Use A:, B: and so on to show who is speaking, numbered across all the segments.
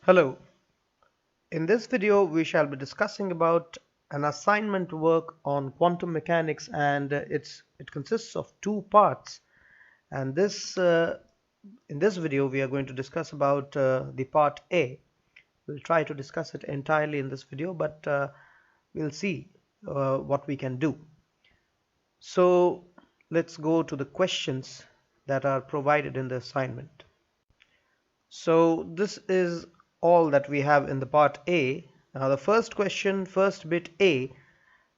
A: Hello. In this video, we shall be discussing about an assignment work on quantum mechanics, and it consists of two parts. And in this video, we are going to discuss about the part A. We'll try to discuss it entirely in this video, but we'll see what we can do. So let's go to the questions that are provided in the assignment. So this is all that we have in the part A. Now the first question, first bit A,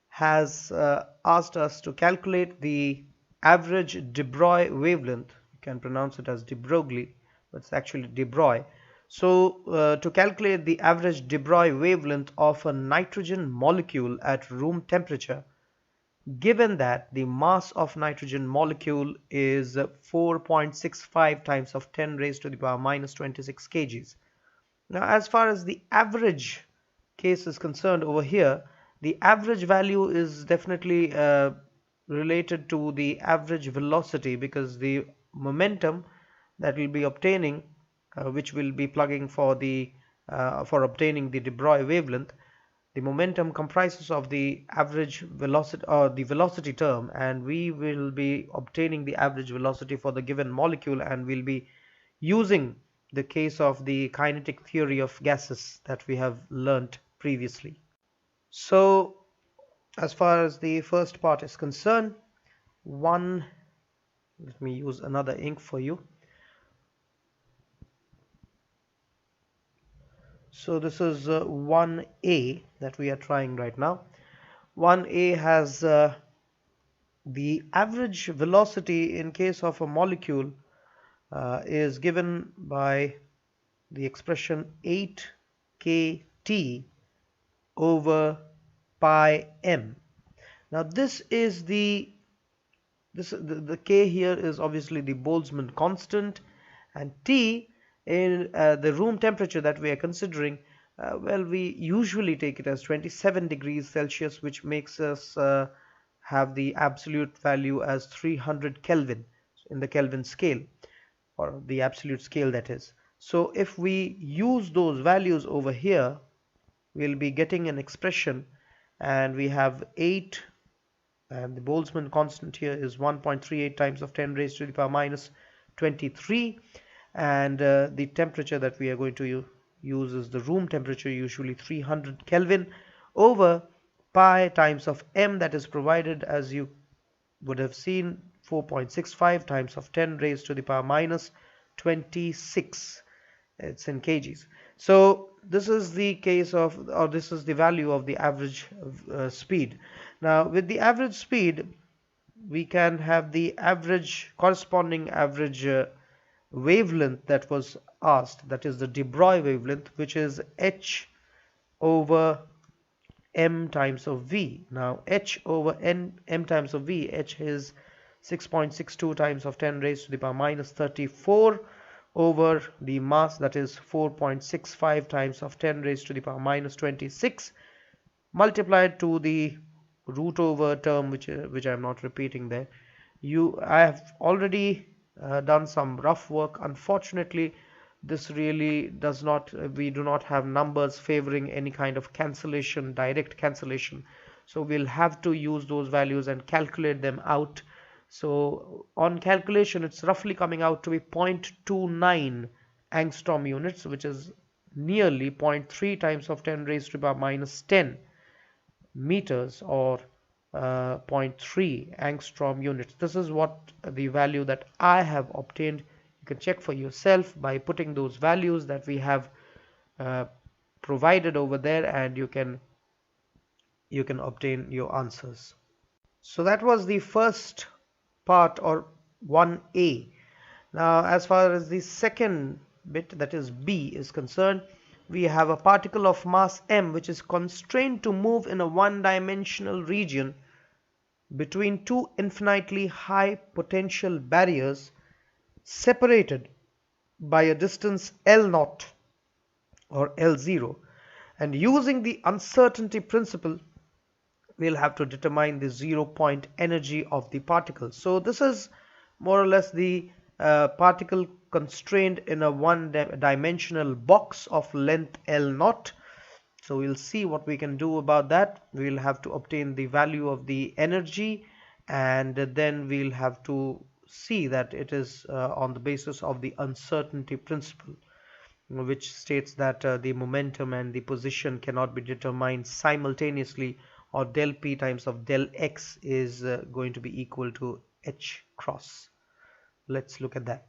A: has asked us to calculate the average de Broglie wavelength. You can pronounce it as de Broglie, but it's actually de Broglie. So to calculate the average de Broglie wavelength of a nitrogen molecule at room temperature, given that the mass of nitrogen molecule is 4.65 times of 10 raised to the power minus 26 kgs. Now, as far as the average case is concerned over here, the average value is definitely related to the average velocity, because the momentum that we'll be obtaining, which will be plugging for obtaining the de Broglie wavelength, the momentum comprises of the average velocity or the velocity term, and we will be obtaining the average velocity for the given molecule, and we'll be using the case of the kinetic theory of gases that we have learnt previously. So as far as the first part is concerned, let me use another ink for you. So this is 1A that we are trying right now. 1A has the average velocity in case of a molecule is given by the expression 8 kT over pi m. Now this is the K here is obviously the Boltzmann constant, and T in the room temperature that we are considering, well, we usually take it as 27 degrees Celsius, which makes us have the absolute value as 300 Kelvin in the Kelvin scale, or the absolute scale, that is. So if we use those values over here, we'll be getting an expression, and we have 8, and the Boltzmann constant here is 1.38 times of 10 raised to the power minus 23, and the temperature that we are going to use is the room temperature, usually 300 Kelvin, over pi times of m, that is provided, as you would have seen, 4.65 times of 10 raised to the power minus 26. It's in kgs. So this is the case of, or this is the value of the average speed. Now with the average speed, we can have the corresponding average wavelength that was asked, that is the de Broglie wavelength, which is h over m times of v. Now h over m times of v, h is 6.62 times of 10 raised to the power minus 34 over the mass, that is 4.65 times of 10 raised to the power minus 26, multiplied to the root over term, which I'm not repeating there. I have already done some rough work. Unfortunately, this really does not, we do not have numbers favoring any kind of cancellation, direct cancellation, so we'll have to use those values and calculate them out. So on calculation, it's roughly coming out to be 0.29 angstrom units, which is nearly 0.3 times of 10 raised to the power minus 10 meters, or 0.3 angstrom units. This is what the value that I have obtained. You can check for yourself by putting those values that we have provided over there, and you can obtain your answers. So that was the first part, or 1A. Now as far as the second bit, that is B, is concerned, we have a particle of mass m which is constrained to move in a one-dimensional region between two infinitely high potential barriers separated by a distance L0 or L0, and using the uncertainty principle, we'll have to determine the 0-point energy of the particle. So this is more or less the particle constrained in a one-dimensional box of length L naught. So we'll see what we can do about that. We'll have to obtain the value of the energy, and then we'll have to see that it is on the basis of the uncertainty principle, which states that the momentum and the position cannot be determined simultaneously, or del p times of del x is going to be equal to h cross. Let's look at that.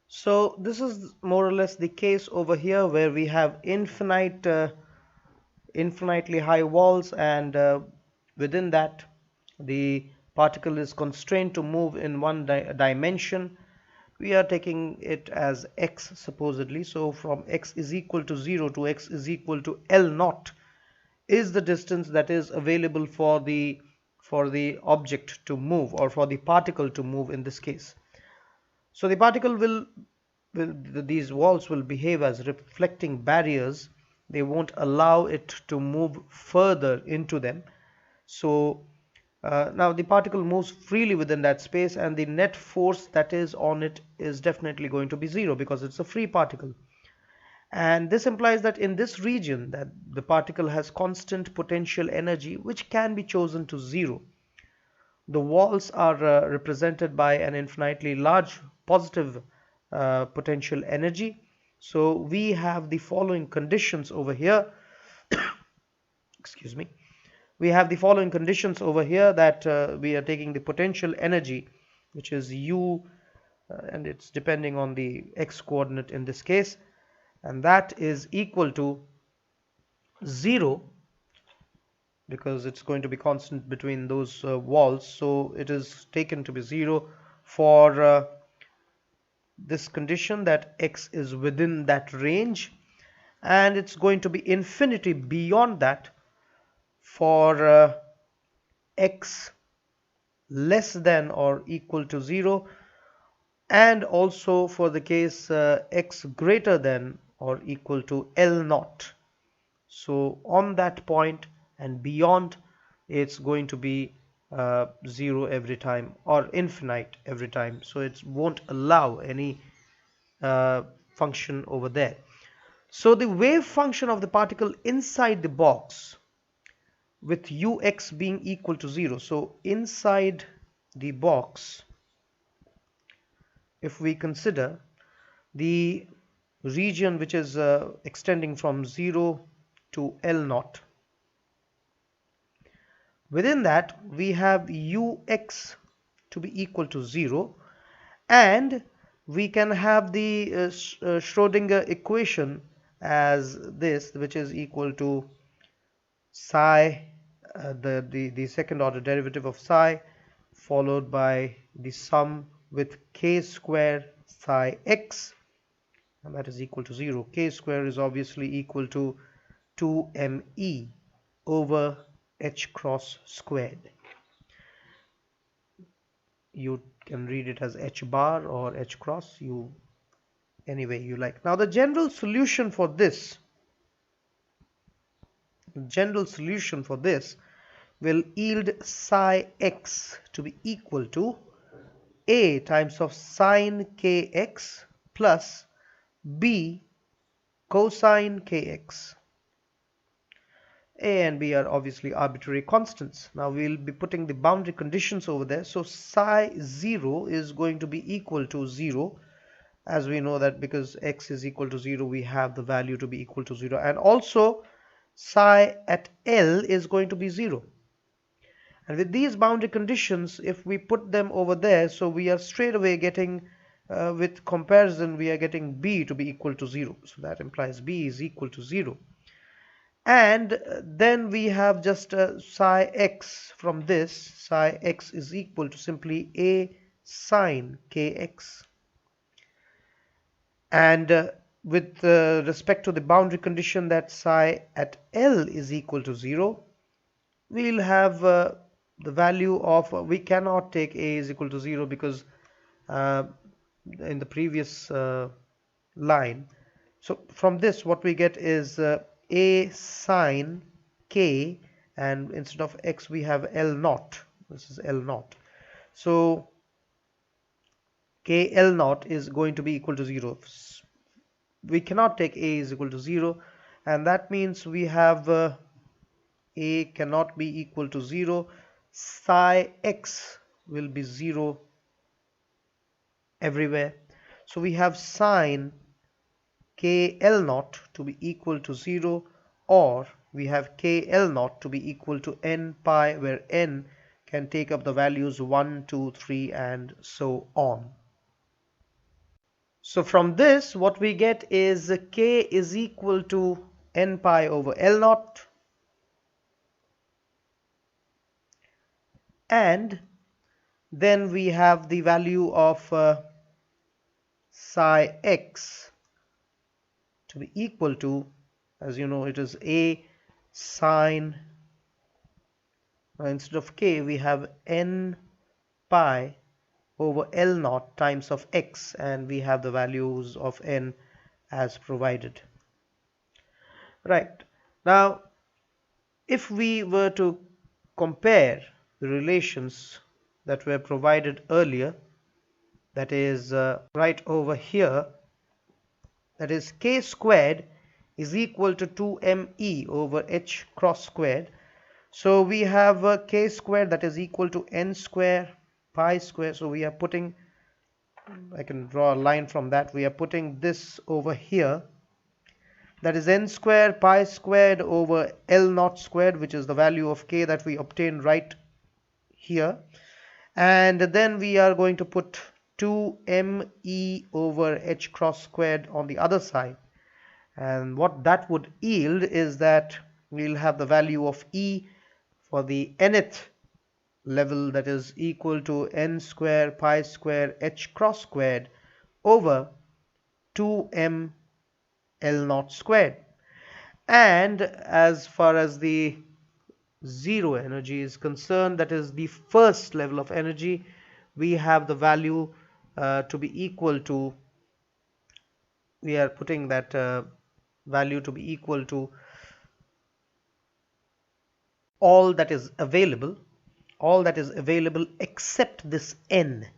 A: So this is more or less the case over here, where we have infinitely high walls, and within that the particle is constrained to move in one dimension. We are taking it as x supposedly, so from x is equal to 0 to x is equal to L naught is the distance that is available for the object to move, or for the particle to move in this case. So the particle will these walls will behave as reflecting barriers. They won't allow it to move further into them. So now the particle moves freely within that space, and the net force that is on it is definitely going to be zero, because it's a free particle. And this implies that in this region that the particle has constant potential energy, which can be chosen to zero. The walls are represented by an infinitely large positive potential energy. So we have the following conditions over here. Excuse me. We have the following conditions over here, that we are taking the potential energy, which is u, and it's depending on the x coordinate in this case, and that is equal to 0, because it's going to be constant between those walls. So it is taken to be 0 for this condition that x is within that range, and it's going to be infinity beyond that for x less than or equal to 0, and also for the case x greater than or equal to L naught. So on that point and beyond, it's going to be 0 every time, or infinite every time. So it won't allow any function over there. So the wave function of the particle inside the box, with ux being equal to 0. So inside the box, if we consider the region which is extending from 0 to L naught, within that we have ux to be equal to 0, and we can have the Schrodinger equation as this, which is equal to psi, the second order derivative of psi, followed by the sum with k square psi x, and that is equal to 0. K square is obviously equal to 2me over h cross squared. You can read it as h bar or h cross, any way you like. Now the general solution for this will yield psi x to be equal to a times of sine kx plus b cosine kx. A and b are obviously arbitrary constants. Now we'll be putting the boundary conditions over there. So psi 0 is going to be equal to 0, as we know that because x is equal to 0, we have the value to be equal to 0, and also psi at L is going to be 0. And with these boundary conditions, if we put them over there, so we are straight away getting with comparison, we are getting b to be equal to 0. So that implies b is equal to 0. And then we have just psi x. From this, psi x is equal to simply a sine kx. And with respect to the boundary condition that psi at L is equal to 0, we'll have the value of, we cannot take a is equal to 0, because in the previous line. So from this what we get is a sine k, and instead of x we have L naught. This is L naught. So KL naught is going to be equal to 0. We cannot take A is equal to 0, and that means we have A cannot be equal to 0. Psi x will be 0 everywhere. So we have sine KL naught to be equal to 0, or we have KL naught to be equal to n pi, where n can take up the values 1, 2, 3 and so on. So from this what we get is k is equal to n pi over L naught, and then we have the value of psi x to be equal to, as you know, it is a sine, instead of k we have n pi over L naught times of x, and we have the values of n as provided. Right, now if we were to compare the relations that were provided earlier, that is right over here, that is k squared is equal to 2me over h cross squared. So we have k squared that is equal to n square pi square. So we are putting, I can draw a line from that, we are putting this over here, that is n square pi squared over L naught squared, which is the value of k that we obtained right here, and then we are going to put 2me over h cross squared on the other side, and what that would yield is that we'll have the value of E for the nth level, that is equal to n square pi square h cross squared over 2m L naught squared. And as far as the zero energy is concerned, that is the first level of energy, we have the value to be equal to, we are putting that value to be equal to all that is available except this n,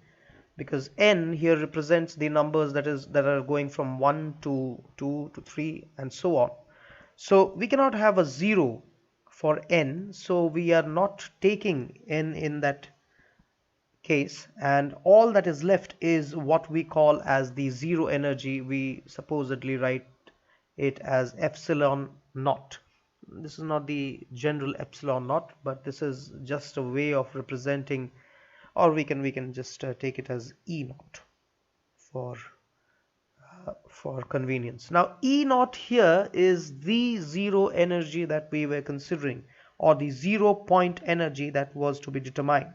A: because n here represents the numbers that are going from 1 to 2 to 3 and so on. So we cannot have a 0 for n, so we are not taking n in that case, and all that is left is what we call as the zero energy. We supposedly write it as epsilon naught. This is not the general epsilon naught, but this is just a way of representing, or we can just take it as E naught for convenience. Now E naught here is the zero energy that we were considering, or the 0 point energy that was to be determined.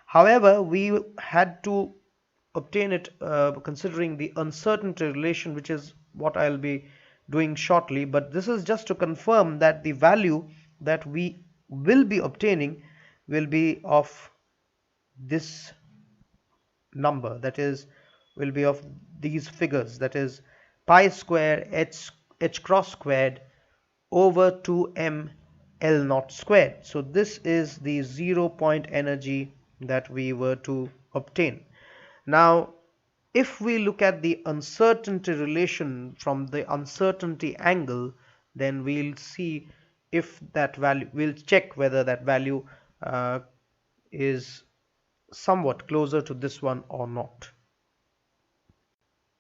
A: However, we had to obtain it considering the uncertainty relation, which is what I'll be doing shortly, but this is just to confirm that the value that we will be obtaining will be of this number, that is will be of these figures, that is pi square h cross squared over 2m L naught squared. So this is the 0 point energy that we were to obtain. Now if we look at the uncertainty relation from the uncertainty angle, then we'll see if that value, we'll check whether that value is somewhat closer to this one or not.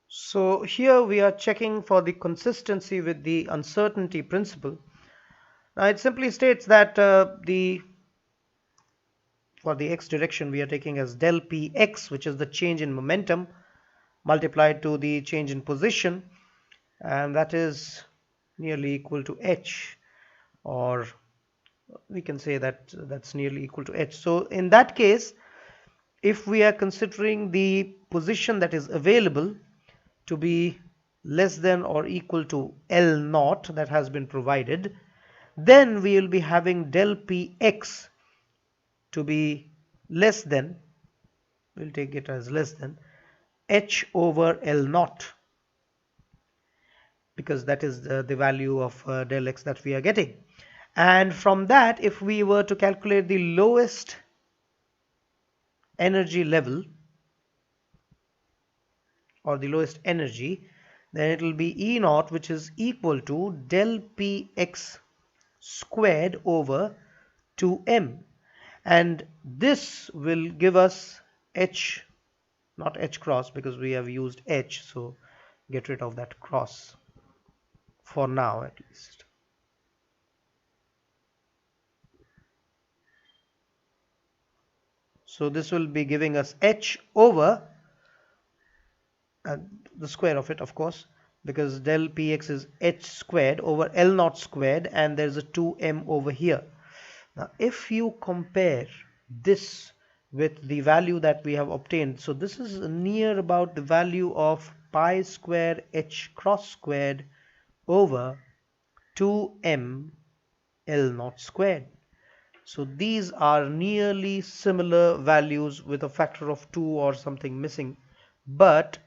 A: So here we are checking for the consistency with the uncertainty principle. Now it simply states that for the x direction we are taking as del px, which is the change in momentum multiplied to the change in position, and that is nearly equal to h, or we can say that that's nearly equal to h. So in that case, if we are considering the position that is available to be less than or equal to L naught that has been provided, then we will be having del px to be less than, we'll take it as less than h over L naught, because that is the value of del x that we are getting. And from that, if we were to calculate the lowest energy level, or the lowest energy, then it will be E naught, which is equal to del Px squared over 2m, and this will give us H, not H cross because we have used H, so get rid of that cross for now at least. So this will be giving us H over the square of it, of course, because del Px is H squared over L naught squared, and there's a 2m over here. Now if you compare this with the value that we have obtained, so this is near about the value of pi square H cross squared over 2m L naught squared. So these are nearly similar values with a factor of 2 or something missing, but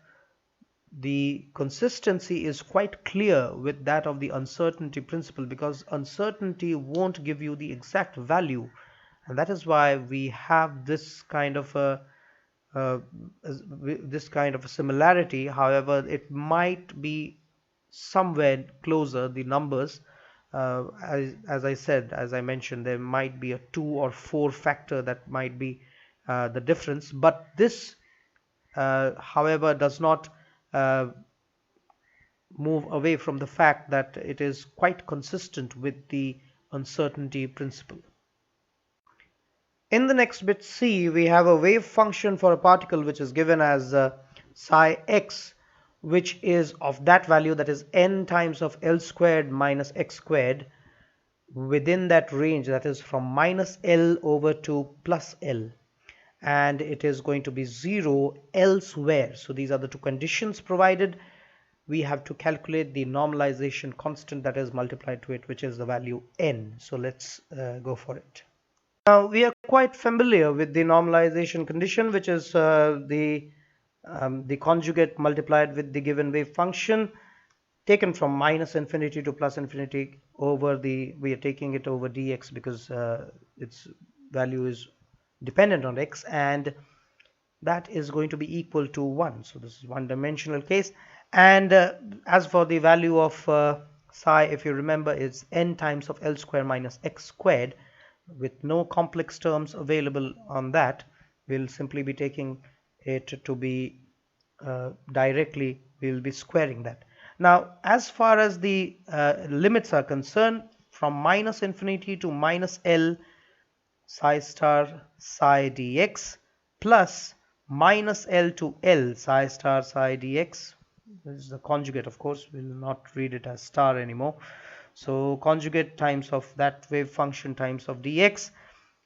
A: the consistency is quite clear with that of the uncertainty principle, because uncertainty won't give you the exact value, and that is why we have this kind of a similarity. However, it might be somewhere closer, the numbers, as I said, as I mentioned, there might be a 2 or 4 factor that might be the difference, but this however does not move away from the fact that it is quite consistent with the uncertainty principle. In the next bit C, we have a wave function for a particle which is given as psi x, which is of that value, that is n times of L squared minus x squared, within that range, that is from minus L over to plus L, and it is going to be 0 elsewhere. So these are the two conditions provided. We have to calculate the normalization constant that is multiplied to it, which is the value n. So let's go for it. Now we are quite familiar with the normalization condition, which is the conjugate multiplied with the given wave function, taken from minus infinity to plus infinity over we are taking it over dx because its value is dependent on x, and that is going to be equal to 1. So this is one dimensional case, and as for the value of psi, if you remember, it's n times of L square minus x squared, with no complex terms available on that. We'll simply be taking it to be directly, we'll be squaring that. Now as far as the limits are concerned, from minus infinity to minus L, psi star psi dx, plus minus L to L psi star psi dx. This is the conjugate, of course, we'll not read it as star anymore. So conjugate times of that wave function times of dx,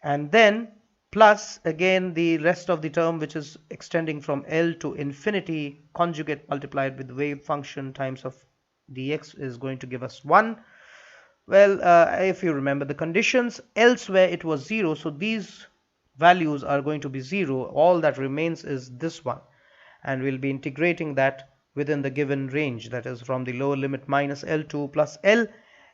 A: and then plus again the rest of the term which is extending from L to infinity, conjugate multiplied with the wave function times of dx is going to give us 1. Well, if you remember the conditions, elsewhere it was 0, so these values are going to be 0. All that remains is this one, and we'll be integrating that within the given range, that is from the lower limit minus L to plus L.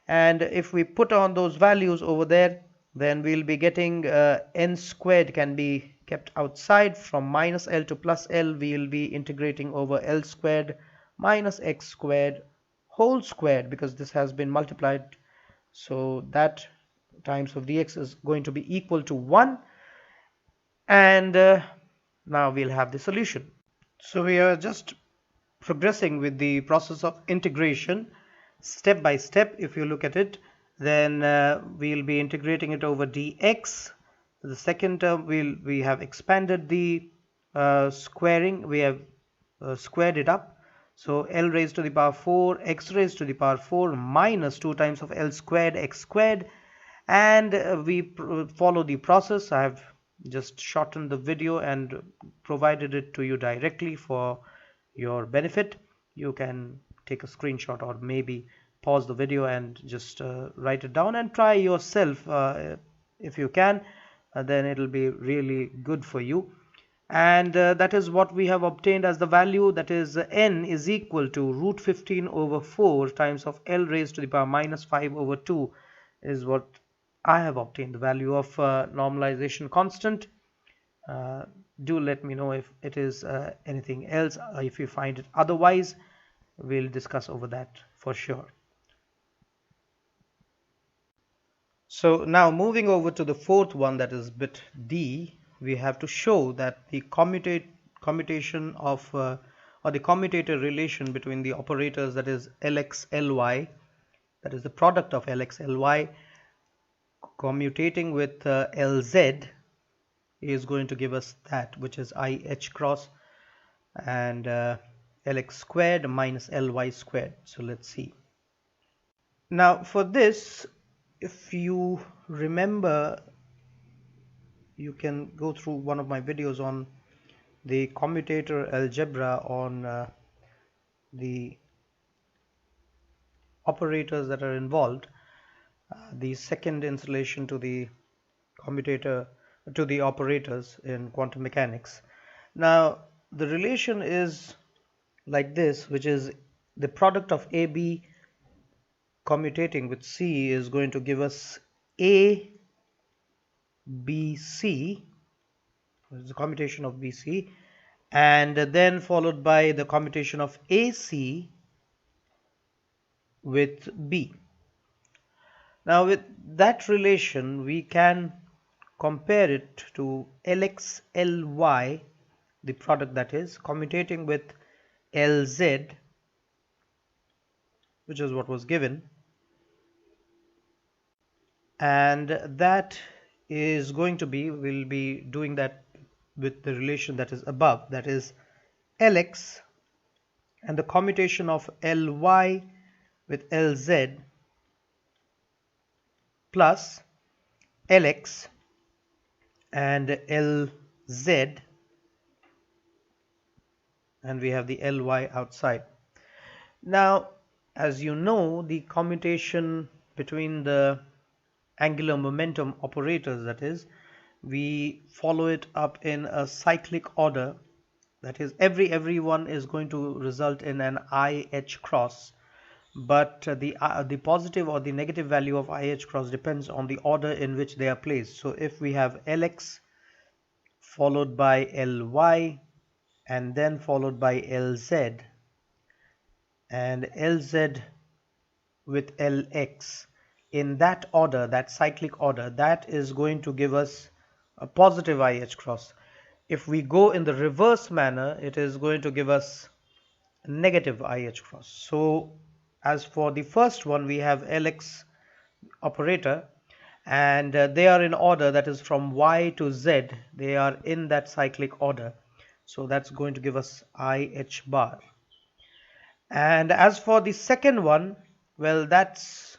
A: And if we put on those values over there, then we'll be getting n squared can be kept outside. From minus L to plus L, we'll be integrating over L squared minus x squared whole squared, because this has been multiplied, so that times of dx is going to be equal to 1. And now we'll have the solution. So we are just progressing with the process of integration step by step. If you look at it, then we'll be integrating it over dx. The second term, we have expanded the squaring, we have squared it up. So L raised to the power 4 x raised to the power 4 minus 2 times of L squared x squared, and we follow the process. I have just shortened the video and provided it to you directly for your benefit. You can take a screenshot or maybe pause the video and just write it down and try yourself if you can. Then it'll be really good for you. And that is what we have obtained as the value, that is n is equal to root 15 over 4 times of L raised to the power minus 5 over 2 is what I have obtained, the value of normalization constant. Do let me know if it is anything else. If you find it otherwise, we'll discuss over that for sure. So now moving over to the fourth one, that is bit D, we have to show that the commutation of or the commutator relation between the operators, that is Lx Ly, that is the product of Lx Ly commutating with Lz, is going to give us that, which is IH cross and Lx squared minus Ly squared. So let's see. Now for this, if you remember, you can go through one of my videos on the commutator algebra on the operators that are involved, the second installation to the commutator to the operators in quantum mechanics. Now the relation is like this, which is the product of AB commutating with C is going to give us A BC, the commutation of BC, and then followed by the commutation of AC with B. Now with that relation we can compare it to Lx Ly, the product that is commutating with Lz, which is what was given, and that is going to be, we'll be doing that with the relation that is above, that is Lx and the commutation of Ly with Lz plus Lx and Lz, and we have the Ly outside. Now as you know, the commutation between the angular momentum operators, that is, we follow it up in a cyclic order, that is every one is going to result in an IH cross, but the positive or the negative value of IH cross depends on the order in which they are placed. So if we have Lx followed by Ly and then followed by Lz and Lz with Lx, in that order, that cyclic order, that is going to give us a positive IH cross. If we go in the reverse manner, it is going to give us a negative IH cross. So as for the first one, we have Lx operator, and they are in order, that is from Y to Z, they are in that cyclic order, so that's going to give us IH bar. And as for the second one, well, that's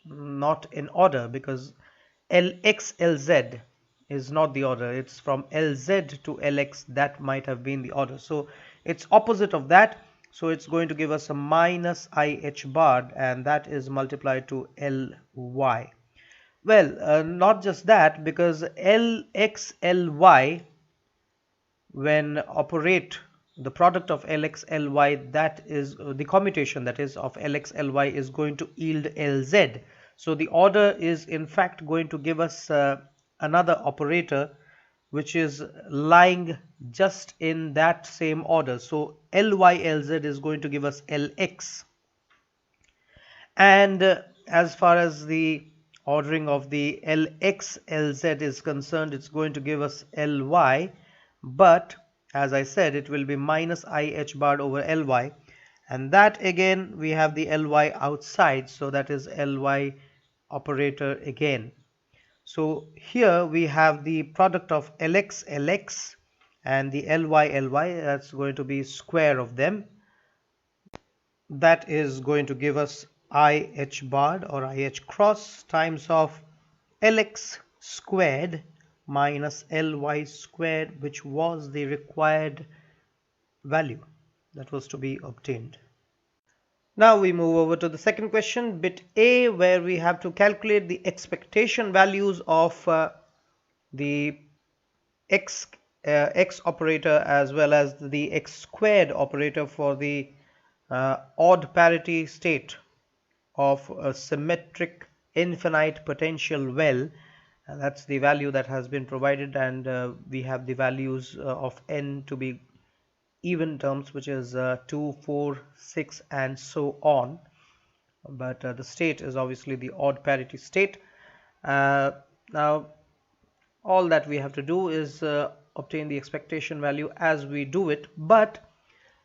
A: not in order because Lx Lz is not the order, it's from Lz to Lx, that might have been the order, so it's opposite of that, so it's going to give us a minus IH bar, and that is multiplied to Ly. Well, not just that, because Lx Ly, when operate the product of Lx Ly, that is the commutation, that is of Lx Ly, is going to yield Lz. So the order is in fact going to give us another operator which is lying just in that same order. So Ly Lz is going to give us Lx, and as far as the ordering of the Lx Lz is concerned, it's going to give us Ly, but as I said, it will be minus IH bar over Ly, and that again we have the Ly outside, so that is Ly operator again. So here we have the product of Lx Lx and the Ly Ly, that's going to be square of them, that is going to give us IH bar or IH cross times of Lx squared minus Ly squared, which was the required value that was to be obtained. Now we move over to the second question, bit A, where we have to calculate the expectation values of the x operator as well as the x squared operator for the odd parity state of a symmetric infinite potential well and that's the value that has been provided, and we have the values of n to be even terms, which is 2, 4, 6 and so on, but the state is obviously the odd parity state. Now all that we have to do is obtain the expectation value as we do it, but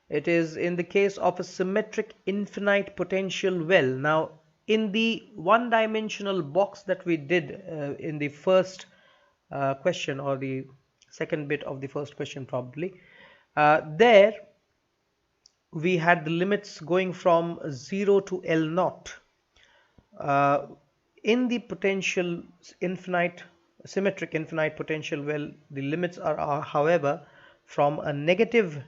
A: it is in the case of a symmetric infinite potential well. Now in the one-dimensional box that we did in the first question, or the second bit of the first question probably, there we had the limits going from 0 to L naught. In the potential infinite symmetric infinite potential well, the limits are however from a negative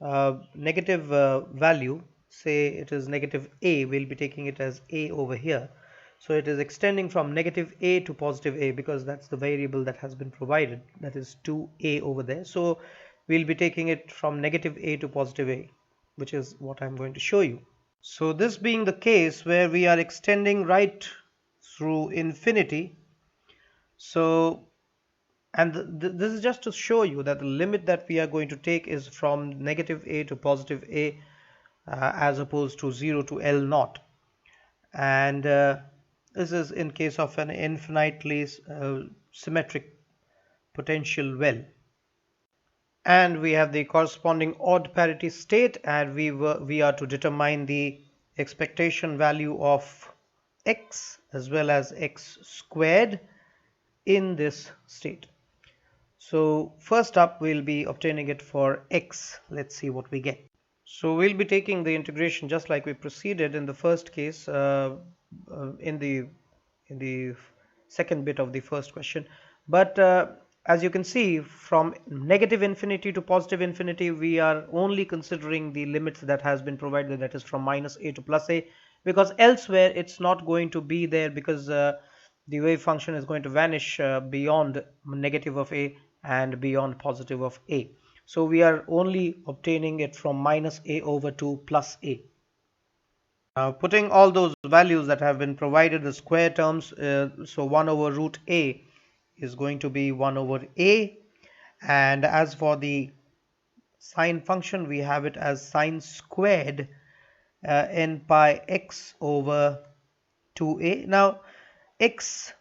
A: value. Say it is negative a, we'll be taking it as a over here, so it is extending from negative a to positive a, because that's the variable that has been provided, that is 2a over there. So we'll be taking it from negative a to positive a, which is what I'm going to show you. So this being the case where we are extending right through infinity, so and this is just to show you that the limit that we are going to take is from negative a to positive a, as opposed to 0 to L naught, and this is in case of an infinitely symmetric potential well. And we have the corresponding odd parity state, and we are to determine the expectation value of x as well as x squared in this state. So first up we'll be obtaining it for x. Let's see what we get. So we'll be taking the integration just like we proceeded in the first case, in the second bit of the first question, but as you can see, from negative infinity to positive infinity, we are only considering the limits that has been provided, that is from minus a to plus a, because elsewhere it's not going to be there, because the wave function is going to vanish beyond negative of a and beyond positive of a. So we are only obtaining it from minus a over to plus a. Now putting all those values that have been provided, the square terms, so 1 over root a is going to be 1 over a, and as for the sine function, we have it as sine squared n pi x over 2a. Now x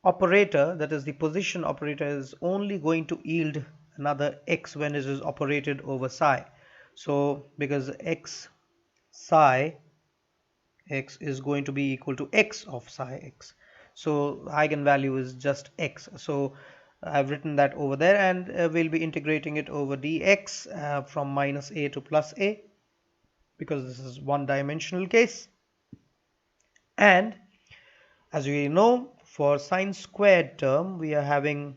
A: operator, that is the position operator, is only going to yield another x when it is operated over psi. So because x psi x is going to be equal to x of psi x, so eigenvalue is just x. So I've written that over there, and we'll be integrating it over dx from minus a to plus a, because this is one dimensional case. And as we know, for sine squared term we are having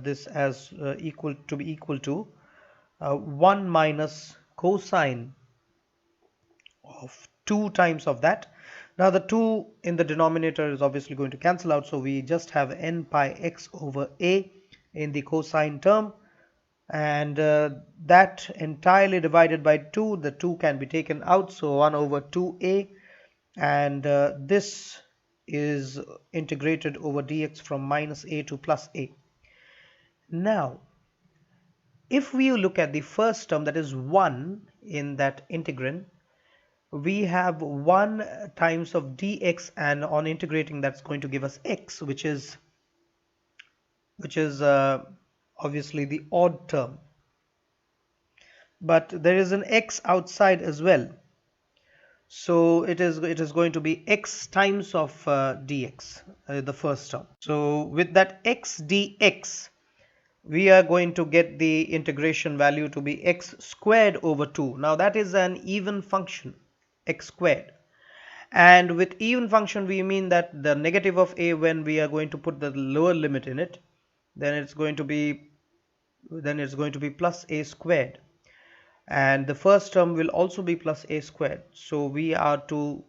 A: this as equal to 1 minus cosine of 2 times of that. Now the 2 in the denominator is obviously going to cancel out, so we just have n pi x over a in the cosine term, and that entirely divided by 2, the 2 can be taken out, so 1 over 2a, and this is integrated over dx from minus a to plus a. Now if we look at the first term, that is 1 in that integrand, we have 1 times of dx, and on integrating that's going to give us x, which is obviously the odd term, but there is an x outside as well, so it is going to be x times of dx, the first term. So with that x dx, we are going to get the integration value to be x squared over 2. Now that is an even function, x squared, and with even function we mean that the negative of a, when we are going to put the lower limit in it, then it's going to be plus a squared, and the first term will also be plus a squared. So we are to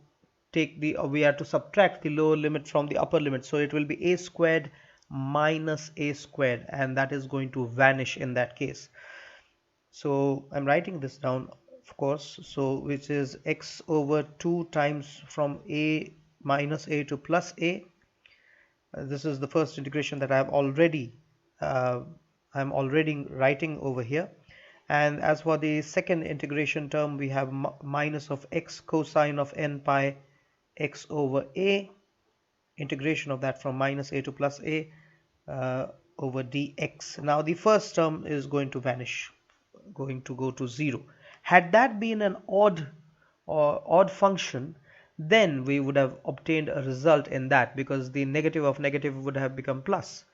A: subtract the lower limit from the upper limit, so it will be a squared minus a squared, and that is going to vanish in that case. So I'm writing this down, of course, so which is x over 2 times from a minus a to plus a, This is the first integration that uh, I'm already writing over here. And as for the second integration term, we have minus of x cosine of n pi x over a, integration of that from minus a to plus a over dx. Now the first term is going to vanish, going to go to 0. Had that been an odd function, then we would have obtained a result in that, because the negative of negative would have become plus.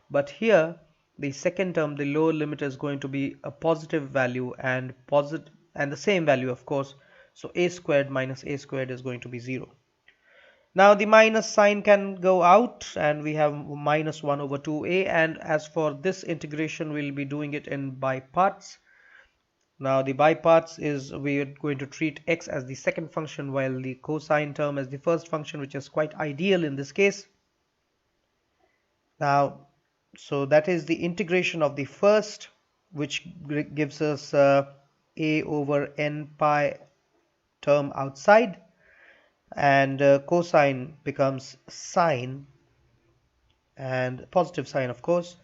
A: But here the second term, the lower limit, is going to be a positive value, and the same value, of course. So a squared minus a squared is going to be 0. Now the minus sign can go out, and we have minus 1 over 2a. And as for this integration, we'll be doing it in by parts. Now the by parts is, we are going to treat x as the second function while the cosine term as the first function, which is quite ideal in this case. Now, so that is the integration of the first, which gives us a over n pi term outside, and cosine becomes sine, and positive sign, of course.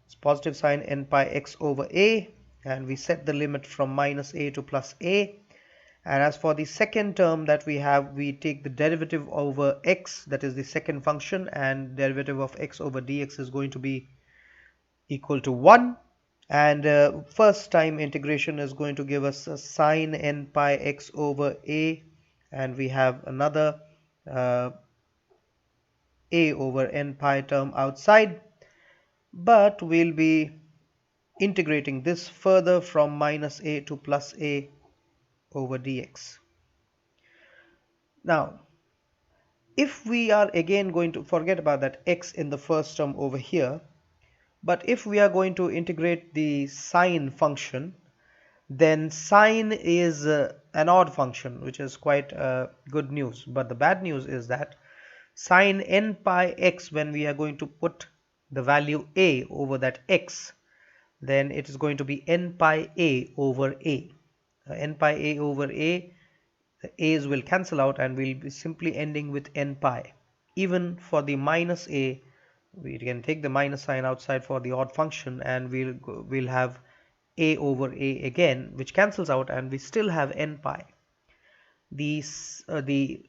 A: It's positive sign n pi x over a, and we set the limit from minus a to plus a. And as for the second term that we have, we take the derivative over x, that is the second function, and derivative of x over dx is going to be equal to 1. And first time integration is going to give us a sine n pi x over a, and we have another a over n pi term outside, but we'll be integrating this further from minus a to plus a over dx. Now, if we are again going to forget about that x in the first term over here, but if we are going to integrate the sine function, then sine is an odd function, which is quite good news. But the bad news is that sine n pi x, when we are going to put the value a over that x, then it is going to be n pi a over a. N pi a over a, the a's will cancel out, and we'll be simply ending with n pi. Even for the minus a, we can take the minus sign outside for the odd function, and we'll have a over a again, which cancels out, and we still have n pi. The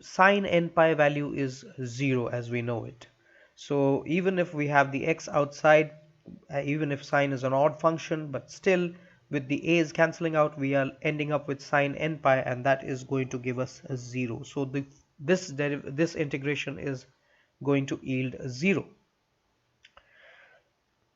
A: sine n pi value is 0 as we know it. So even if we have the x outside, even if sine is an odd function, but still with the a's cancelling out, we are ending up with sine n pi, and that is going to give us a 0. So this integration is going to yield a 0.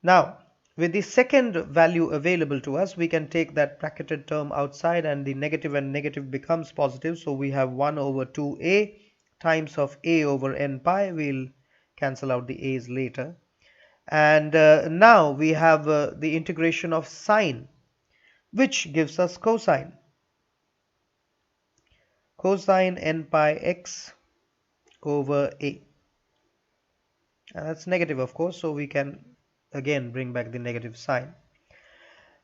A: Now, with the second value available to us, we can take that bracketed term outside, and the negative and negative becomes positive. So we have 1 over 2a times of a over n pi. We'll cancel out the a's later. And now we have the integration of sine, which gives us cosine. Cosine n pi x over a. And that's negative, of course, so we can again bring back the negative sign.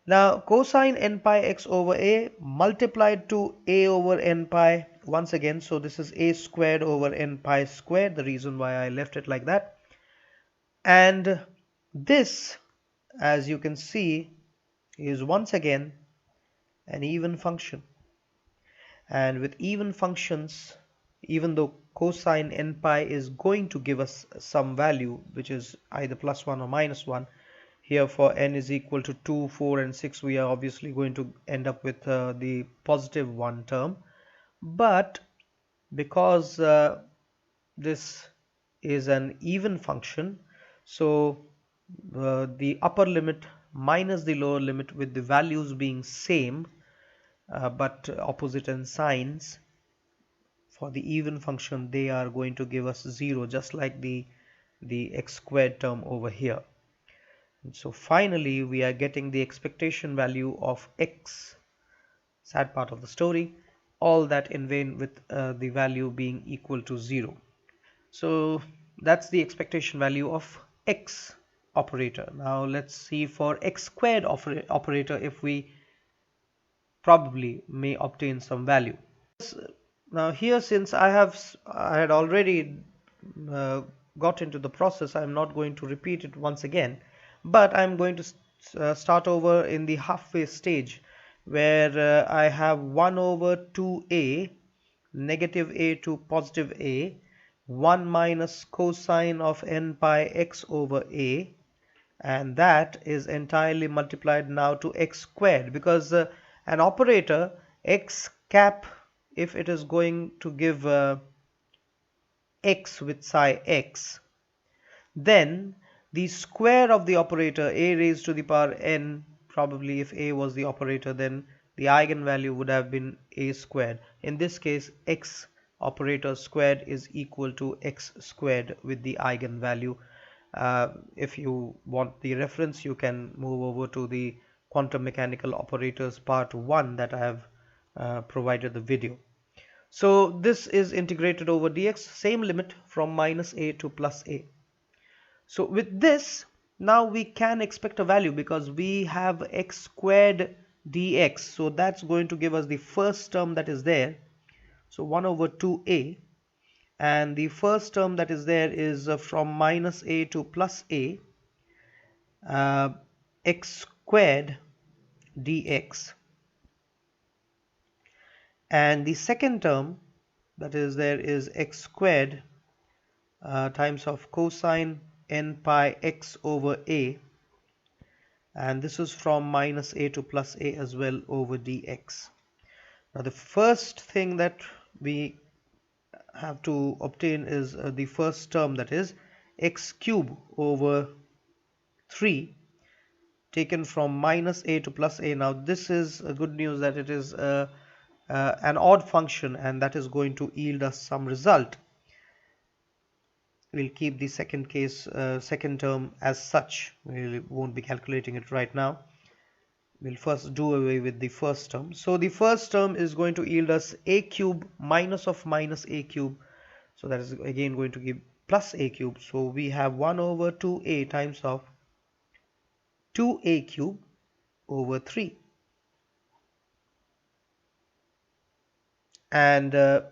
A: Now cosine n pi x over a multiplied to a over n pi once again, so this is a squared over n pi squared, the reason why I left it like that. And this, as you can see, is once again an even function. And with even functions, even though cosine n pi is going to give us some value which is either plus 1 or minus 1, here for n is equal to 2, 4 and 6, we are obviously going to end up with the positive 1 term. But because this is an even function, so the upper limit minus the lower limit, with the values being same but opposite in signs, for the even function they are going to give us 0, just like the x squared term over here. And so finally we are getting the expectation value of x, sad part of the story, all that in vain, with the value being equal to 0. So that's the expectation value of x operator. Now let's see for x squared operator if we probably may obtain some value. Now here, since I had already got into the process, I'm not going to repeat it once again, but I'm going to start over in the halfway stage where I have 1 over 2a, negative a to positive a, 1 minus cosine of n pi x over a, and that is entirely multiplied now to x squared, because an operator x cap, if it is going to give x with psi x, then the square of the operator a raised to the power n, probably if a was the operator, then the eigenvalue would have been a squared. In this case, x operator squared is equal to x squared with the eigenvalue. If you want the reference, you can move over to the quantum mechanical operators part 1 that I have provided the video. So this is integrated over dx, same limit from minus a to plus a. So with this, now we can expect a value because we have x squared dx. So that's going to give us the first term that is there. So 1 over 2a. And the first term that is there is from minus a to plus a, x squared dx. And the second term that is there is x squared times of cosine n pi x over a, and this is from minus a to plus a as well over dx. Now the first thing that we have to obtain is the first term, that is x cube over 3 taken from minus a to plus a. Now this is a good news that it is an odd function, and that is going to yield us some result. We'll keep the second term as such. We won't be calculating it right now. We'll first do away with the first term. So the first term is going to yield us a cube minus of minus a cube. So that is again going to give plus a cube. So we have 1 over 2a times of 2a cube over 3. And that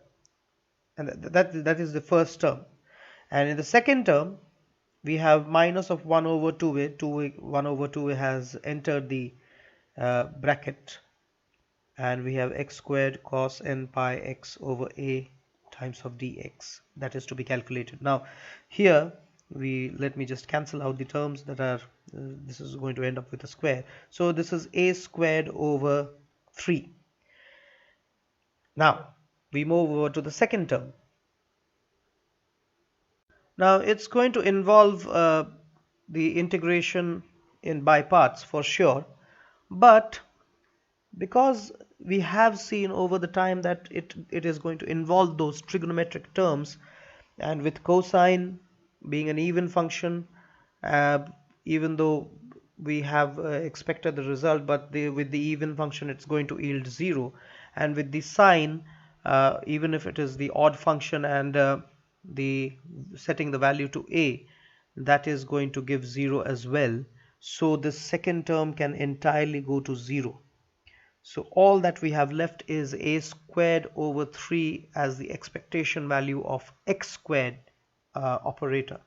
A: is the first term. And in the second term, we have minus of 1 over 2a. 1 over 2a has entered the bracket, and we have x squared cos n pi x over a times of dx. That is to be calculated. Now here, let me just cancel out the terms that are, this is going to end up with a square. So this is a squared over 3. Now we move over to the second term. Now it's going to involve the integration by parts for sure, but because we have seen over the time that it is going to involve those trigonometric terms, and with cosine being an even function, even though we have expected the result, but with the even function it's going to yield 0, and with the sine, even if it is the odd function and the setting the value to a, that is going to give 0 as well. So this second term can entirely go to 0. So all that we have left is a squared over 3 as the expectation value of x squared operator,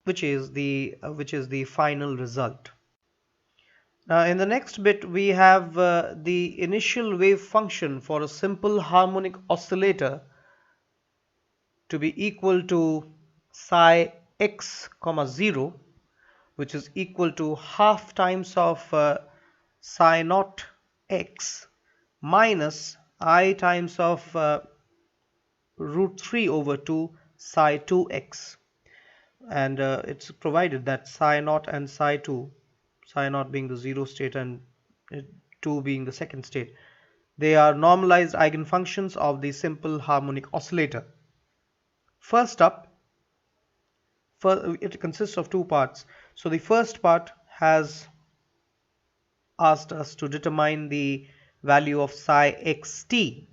A: which is the final result. Now in the next bit we have the initial wave function for a simple harmonic oscillator to be equal to psi x comma 0, which is equal to half times of psi naught x minus I times of root 3 over 2 psi 2x, and it's provided that psi naught and psi 2, psi naught being the 0 state and 2 being the second state, they are normalized eigenfunctions of the simple harmonic oscillator. First up, it consists of two parts. So the first part has asked us to determine the value of psi xt,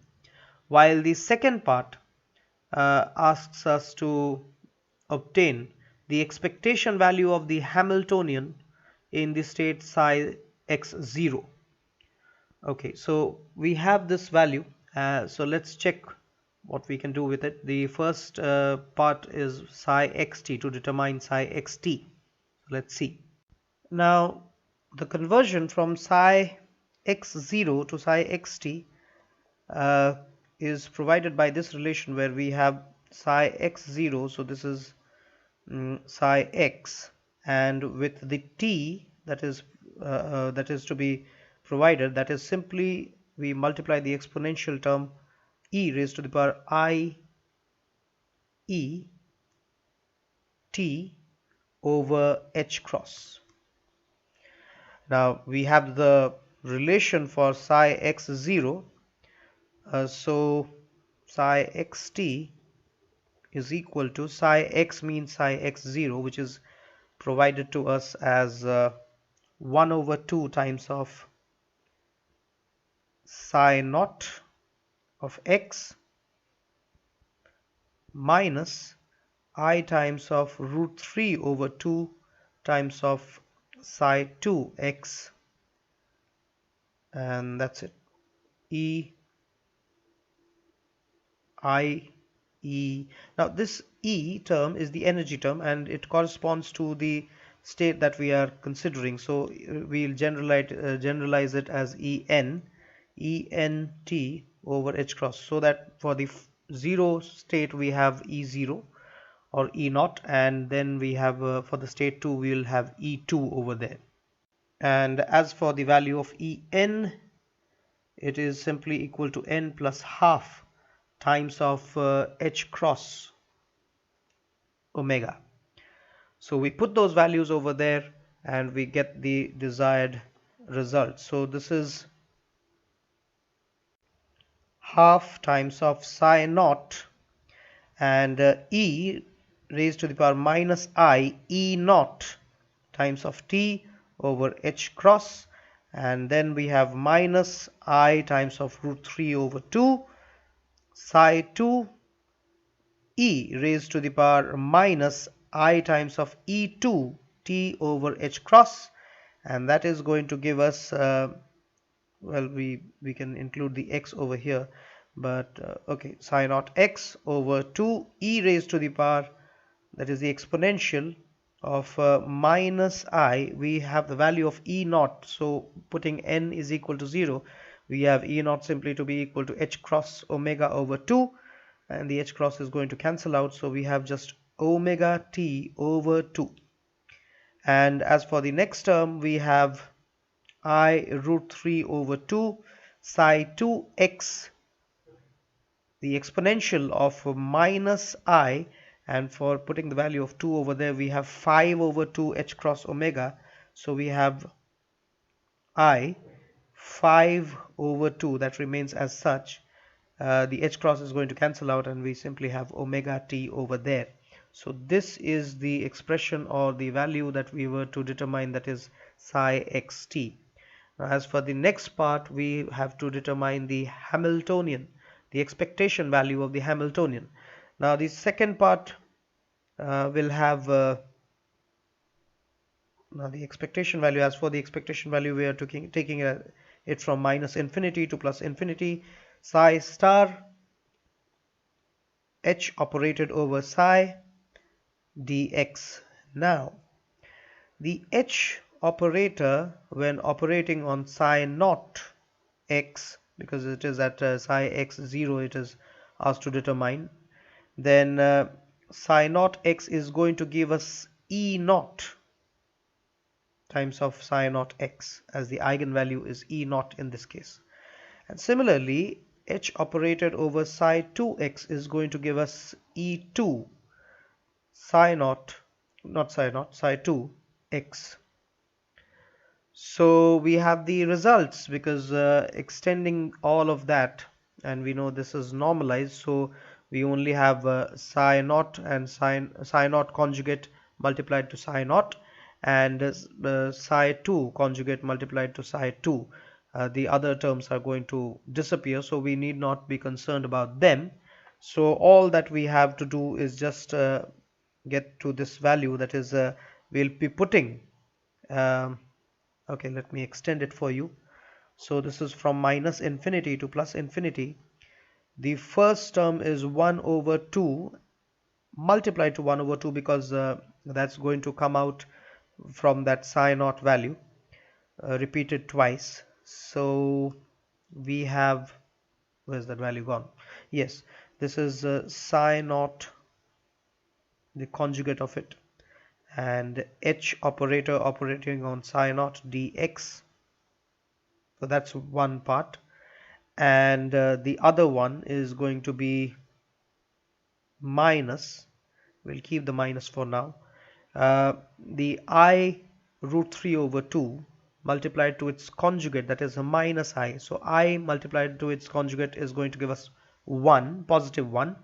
A: while the second part asks us to obtain the expectation value of the Hamiltonian in the state psi x0. Okay, so we have this value, so let's check what we can do with it. The first part is psi xt, to determine psi xt. Let's see. Now the conversion from psi x0 to psi xt uh, is provided by this relation where we have psi x0, so this is psi x, and with the t that is to be provided, that is simply we multiply the exponential term e raised to the power I e t over h cross. Now we have the relation for psi x0, so psi xt is equal to psi x means psi x0, which is provided to us as 1 over 2 times of psi naught of x minus I times of root 3 over 2 times of psi 2 x, and that's it. E I E. Now this E term is the energy term and it corresponds to the state that we are considering, so we'll generalize it as ENT over h cross, so that for the 0 state we have E0 or E naught, and then we have for the state 2 we will have E2 over there. And as for the value of En, it is simply equal to n plus half times of h cross omega. So we put those values over there and we get the desired result. So this is half times of psi naught and e raised to the power minus I e naught times of t over h cross, and then we have minus I times of root 3 over 2 psi 2 e raised to the power minus I times of e2 t over h cross, and that is going to give us well, we can include the x over here, but okay, psi naught x over 2 e raised to the power, that is the exponential of minus I. We have the value of e naught, so putting n is equal to 0, we have e naught simply to be equal to h cross omega over 2, and the h cross is going to cancel out, so we have just omega t over 2. And as for the next term, we have I root 3 over 2 psi 2x, the exponential of minus I, and for putting the value of 2 over there we have 5 over 2 h cross omega, so we have I 5 over 2, that remains as such. The h cross is going to cancel out and we simply have omega t over there. So this is the expression or the value that we were to determine, that is psi xt. Now as for the next part, we have to determine the Hamiltonian, the expectation value of the Hamiltonian. Now the second part will have now the expectation value. As for the expectation value, we are taking it from minus infinity to plus infinity. Psi star h operated over psi dx. Now the h operator, when operating on psi naught x, because it is at psi x0 it is asked to determine, then psi naught x is going to give us e naught times of psi naught x, as the eigenvalue is e naught in this case. And similarly, h operated over psi 2x is going to give us e2 psi naught, not psi naught, psi 2x. So we have the results, because extending all of that, and we know this is normalized, so we only have psi naught and psi naught conjugate multiplied to psi naught, and psi 2 conjugate multiplied to psi 2. The other terms are going to disappear, so we need not be concerned about them. So all that we have to do is just get to this value, that is we'll be putting okay, let me extend it for you. So this is from minus infinity to plus infinity. The first term is 1 over 2 multiplied to 1 over 2 because that's going to come out from that psi naught value repeated twice. So we have, where's that value gone? Yes, this is psi naught, the conjugate of it, and h operator operating on psi naught dx. So that's one part, and the other one is going to be minus, we'll keep the minus for now, the I root 3 over 2 multiplied to its conjugate, that is a minus I. So I multiplied to its conjugate is going to give us 1, positive 1,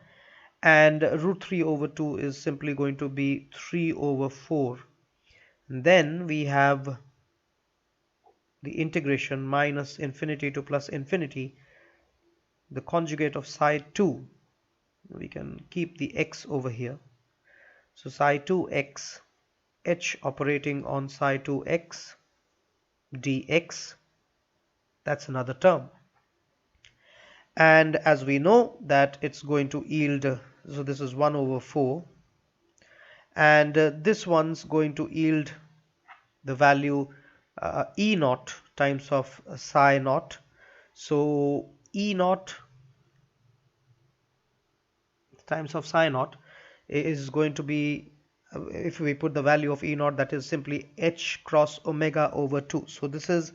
A: and root 3 over 2 is simply going to be 3 over 4. And then we have the integration minus infinity to plus infinity, the conjugate of psi 2. We can keep the x over here. So psi 2x, h operating on psi 2x dx, that's another term. And as we know that it's going to yield, so this is 1 over 4, and this one's going to yield the value E naught times of psi naught. So E naught times of psi naught is going to be, if we put the value of E naught, that is simply h cross omega over 2. So this is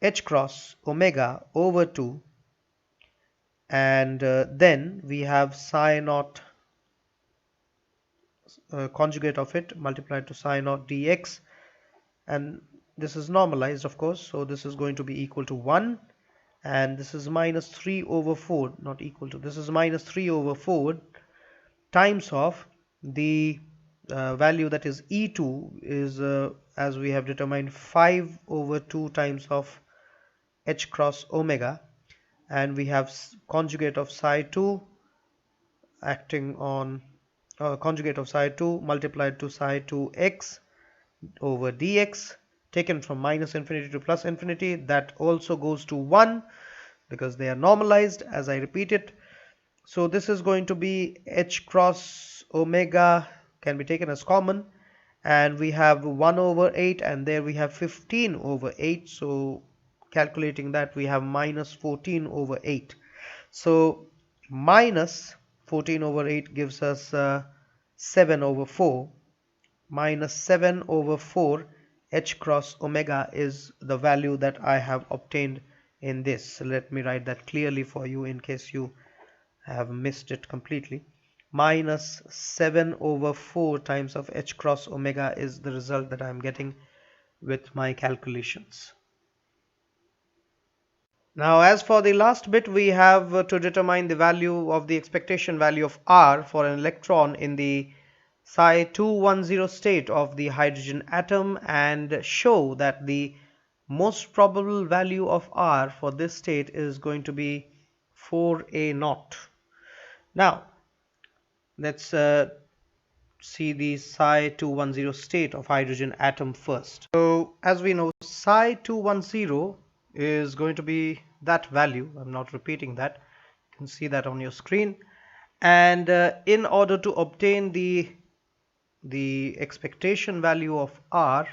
A: h cross omega over 2, and then we have psi naught conjugate of it multiplied to psi naught dx, and this is normalized, of course, so this is going to be equal to 1, and this is minus 3 over 4, not equal to, this is minus 3 over 4 times of the value, that is E2 is as we have determined 5 over 2 times of h cross omega, and we have conjugate of psi 2 acting on conjugate of psi 2 multiplied to psi 2x over dx, taken from minus infinity to plus infinity. That also goes to 1 because they are normalized, as I repeat it. So this is going to be h cross omega can be taken as common, and we have 1 over 8, and there we have 15 over 8. So calculating that, we have minus 14 over 8. So minus 14 over 8 gives us 7 over 4. Minus 7 over 4 h cross omega is the value that I have obtained in this. So let me write that clearly for you in case you have missed it completely. Minus 7 over 4 times of h cross omega is the result that I am getting with my calculations. Now, as for the last bit, we have to determine the value of the expectation value of R for an electron in the psi 210 state of the hydrogen atom, and show that the most probable value of R for this state is going to be 4a naught. Now, let's see the psi 210 state of hydrogen atom first. So as we know, psi 210 is going to be that value. I'm not repeating that, you can see that on your screen. And in order to obtain the expectation value of R,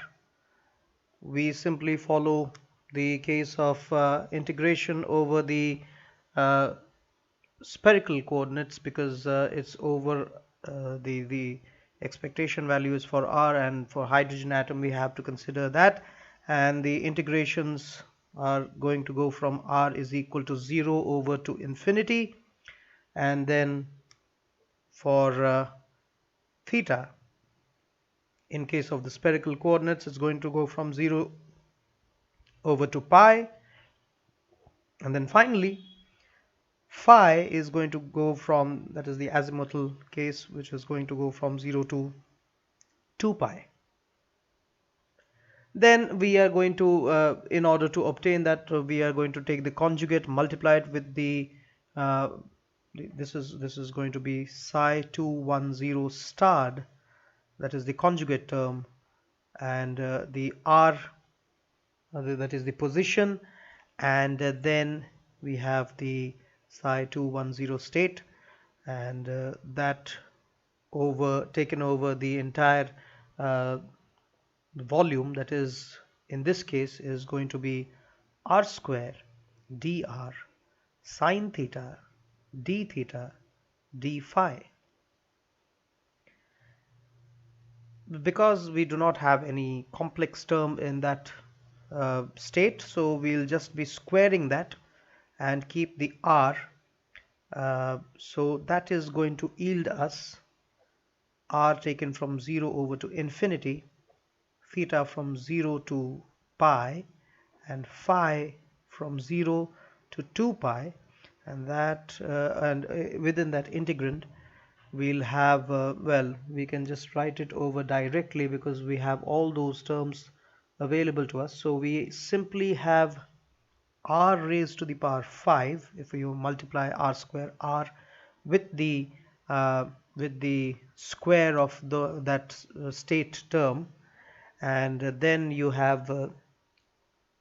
A: we simply follow the case of integration over the spherical coordinates, because it's over the expectation values for R, and for hydrogen atom we have to consider that, and the integrations are going to go from R is equal to 0 over to infinity, and then for theta, in case of the spherical coordinates, it's going to go from 0 over to pi, and then finally phi is going to go from, that is the azimuthal case, which is going to go from 0 to 2 pi. Then we are going to, in order to obtain that, we are going to take the conjugate, multiply it with the this is going to be psi 210 starred, that is the conjugate term, and the R, that is the position, and then we have the psi 210 state, and that taken over the entire uh, volume, that is in this case is going to be r square dr sine theta d theta d phi. Because we do not have any complex term in that state, so we'll just be squaring that and keep the r, so that is going to yield us r taken from 0 over to infinity, theta from 0 to pi, and phi from 0 to 2 pi, and within that integrand we'll have well, we can just write it over directly because we have all those terms available to us. So we simply have r raised to the power 5 if you multiply r square r with the square of that state term, and then you have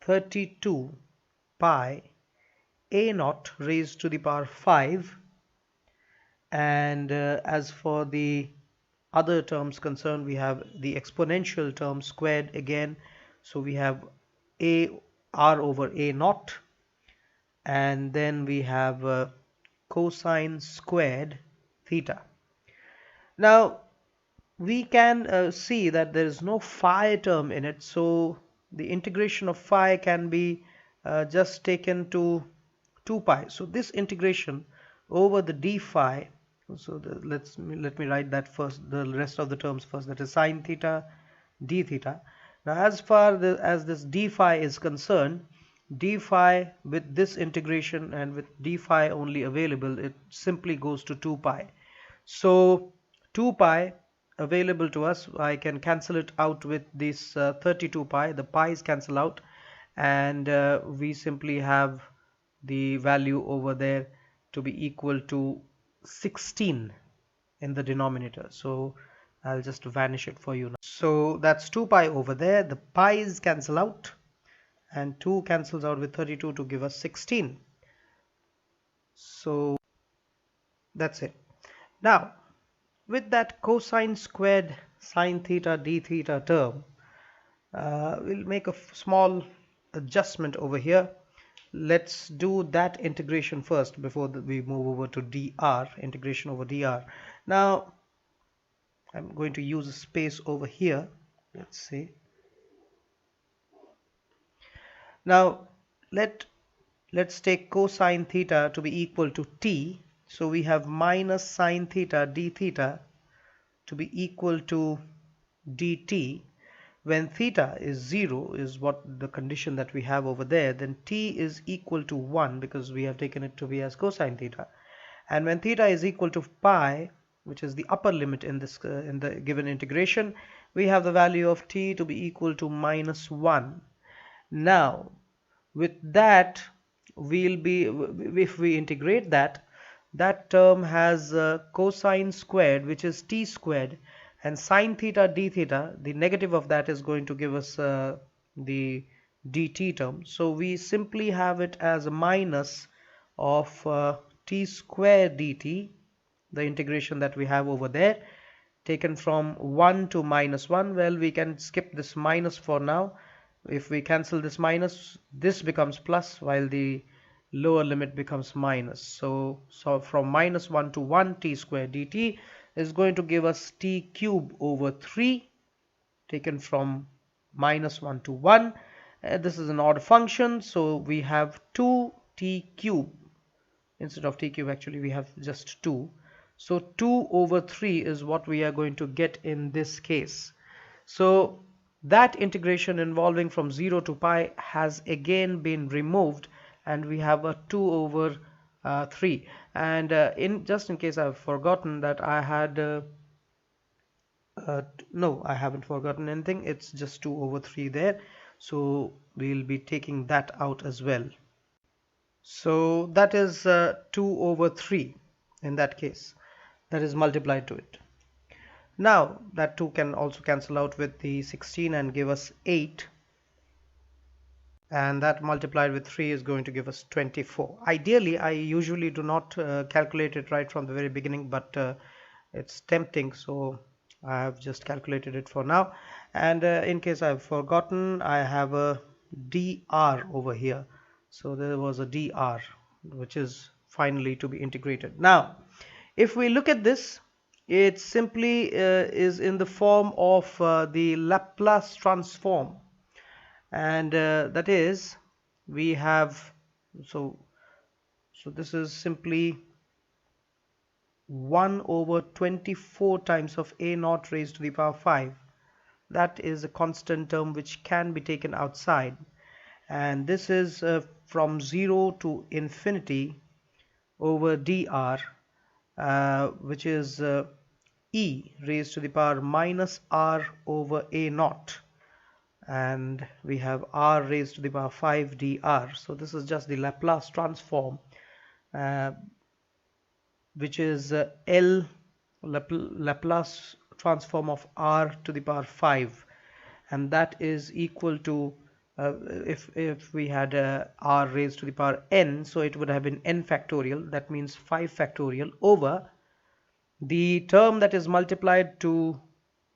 A: 32 pi a naught raised to the power 5, and as for the other terms concerned, we have the exponential term squared again, so we have a r over a naught, and then we have cosine squared theta. Now we can see that there is no phi term in it, so the integration of phi can be just taken to 2 pi. So this integration over the d phi, so let me write that first, the rest of the terms first, that is sine theta d theta. Now as far as this d phi is concerned, d phi with this integration and with d phi only available, it simply goes to 2 pi. So 2 pi available to us, I can cancel it out with this 32 pi, the pi's cancel out, and we simply have the value over there to be equal to 16 in the denominator. So I'll just vanish it for you now. So that's 2 pi over there, the pi's cancel out, and 2 cancels out with 32 to give us 16. So that's it. Now with that cosine squared sine theta d theta term, we'll make a small adjustment over here. Let's do that integration first before we move over to dr, integration over dr. Now I'm going to use a space over here. Let's see. Now let's take cosine theta to be equal to t. So we have minus sine theta d theta to be equal to dt. When theta is 0 is what the condition that we have over there, then t is equal to 1 because we have taken it to be as cosine theta. And when theta is equal to pi, which is the upper limit in this in the given integration, we have the value of t to be equal to minus 1. Now with that, if we integrate that, that term has cosine squared, which is t squared, and sine theta d theta, the negative of that is going to give us the dt term. So we simply have it as a minus of t square dt, the integration that we have over there, taken from 1 to minus 1. Well, we can skip this minus for now. If we cancel this minus, this becomes plus while the lower limit becomes minus. So from minus 1 to 1, t square dt is going to give us t cube over 3, taken from minus 1 to 1. This is an odd function, so we have 2t cube. Instead of t cube, actually we have just 2. So 2 over 3 is what we are going to get in this case. So that integration involving from 0 to pi has again been removed, and we have a 2 over 3. And just in case I've forgotten that I had no, I haven't forgotten anything. It's just 2 over 3 there, so we'll be taking that out as well. So that is 2 over 3 in that case, that is multiplied to it. Now that 2 can also cancel out with the 16 and give us 8. and that multiplied with 3 is going to give us 24. Ideally, I usually do not calculate it right from the very beginning, but it's tempting, so I have just calculated it for now. And in case I've forgotten, I have a dr over here. So there was a dr, which is finally to be integrated. Now, if we look at this, it simply is in the form of the Laplace transform, and that is, we have, so this is simply 1 over 24 times of a naught raised to the power 5. That is a constant term which can be taken outside, and this is from 0 to infinity over dr, which is e raised to the power minus r over a naught, and we have r raised to the power 5 dr. So this is just the Laplace transform, uh, which is Laplace transform of r to the power 5, and that is equal to, if we had r raised to the power n, so it would have been n factorial, that means 5 factorial, over the term that is multiplied to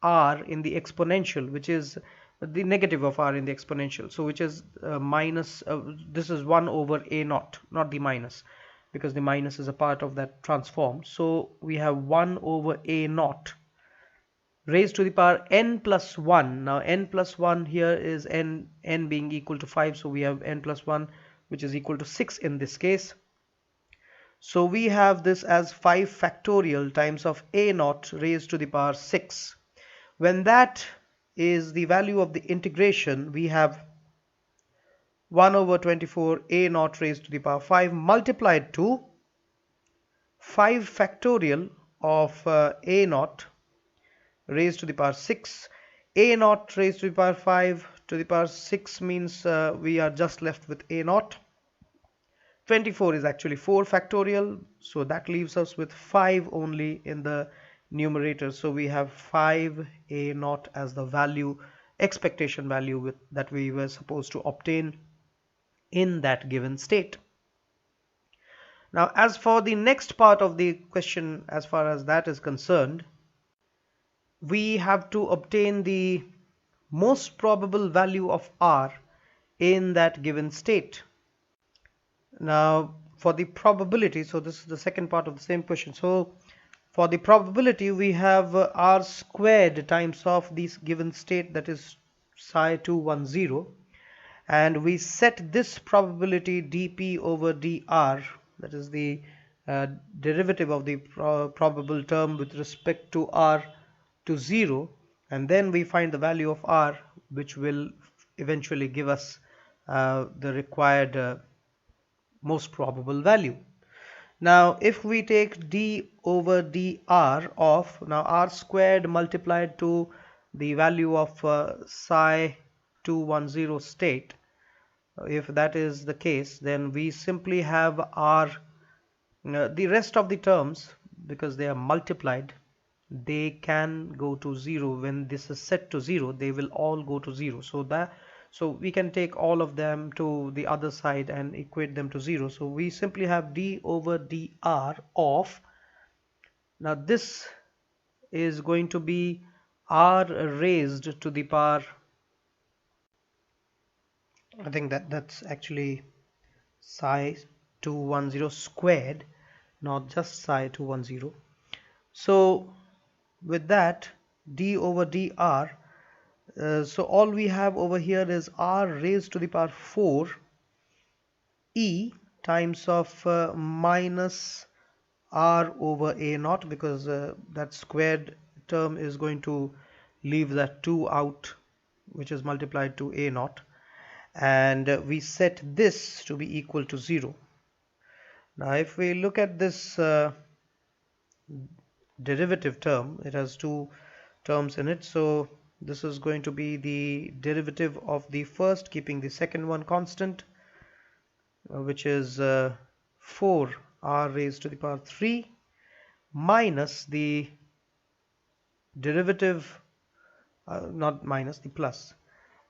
A: r in the exponential, which is the negative of r in the exponential, so which is minus, this is 1 over a naught, not the minus, because the minus is a part of that transform. So we have 1 over a naught raised to the power n plus 1. Now n plus 1 here is n being equal to 5, so we have n plus 1, which is equal to 6 in this case. So we have this as 5 factorial times of a naught raised to the power 6. When that is the value of the integration, we have 1 over 24 a naught raised to the power 5 multiplied to 5 factorial of a naught raised to the power 6. A naught raised to the power 5 to the power 6 means we are just left with a naught. 24 is actually 4 factorial, so that leaves us with 5 only in the numerator. So we have 5 a naught as the value, expectation value that we were supposed to obtain in that given state. Now, as for the next part of the question, as far as that is concerned, we have to obtain the most probable value of r in that given state. Now, for the probability, so this is the second part of the same question. So for the probability, we have r squared times of this given state, that is psi 210, and we set this probability dp over dr, that is the derivative of the probable term with respect to r, to 0, and then we find the value of r, which will eventually give us the required most probable value. Now if we take d over dr of, now r squared multiplied to the value of psi 210 state, if that is the case, then we simply have r, the rest of the terms, because they are multiplied, they can go to 0. When this is set to 0, they will all go to 0. So we can take all of them to the other side and equate them to 0. So we simply have d over dr of, now this is going to be r raised to the power, I think that's actually psi 210 squared, not just psi 210. So with that, d over dr, so all we have over here is r raised to the power 4 e times of minus r over a naught, because that squared term is going to leave that 2 out, which is multiplied to a naught, and we set this to be equal to 0. Now if we look at this derivative term, it has two terms in it, so this is going to be the derivative of the first, keeping the second one constant, which is 4 r raised to the power 3 minus the derivative, not minus, the plus,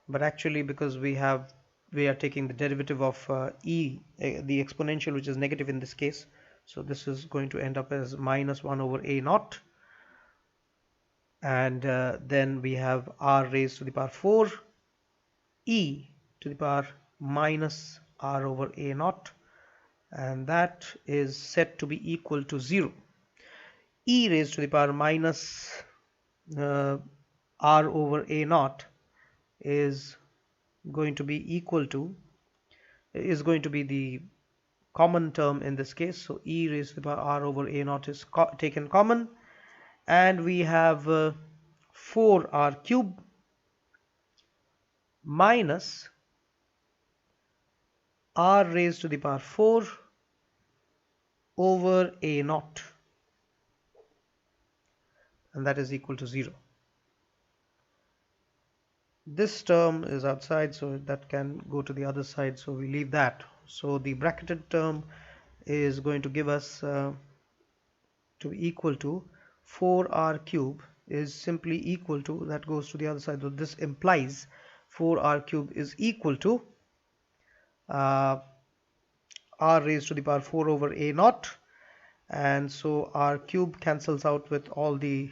A: but actually because we have we are taking the derivative of the exponential, which is negative in this case. So this is going to end up as minus 1 over a naught, and then we have r raised to the power 4 e to the power minus r over a naught, and that is set to be equal to 0. E raised to the power minus r over a naught is going to be the common term in this case. So e raised to the power r over a naught is taken common, and we have 4r cube minus r raised to the power 4 over a naught, and that is equal to 0. This term is outside, so that can go to the other side, so we leave that. So the bracketed term is going to give us to be equal to 4r cube is simply equal to, that goes to the other side, so this implies 4r cube is equal to r raised to the power 4 over a naught, and so r cube cancels out with all the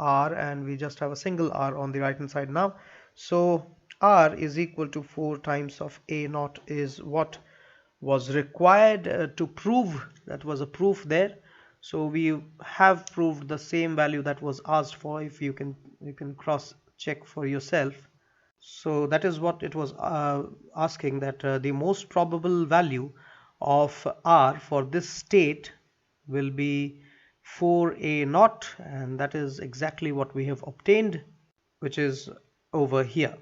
A: r, and we just have a single r on the right hand side now. So r is equal to 4 times of a naught is what was required to prove. That was a proof there. So we have proved the same value that was asked for. If you can cross check for yourself. So that is what it was asking, that the most probable value of r for this state will be 4a naught, and that is exactly what we have obtained, which is over here.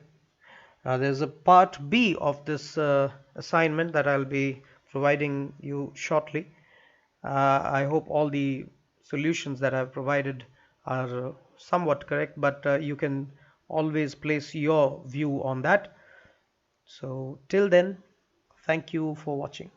A: Now there's a part B of this assignment that I'll be providing you shortly. I hope all the solutions that I've provided are somewhat correct, but you can always place your view on that. So till then, thank you for watching.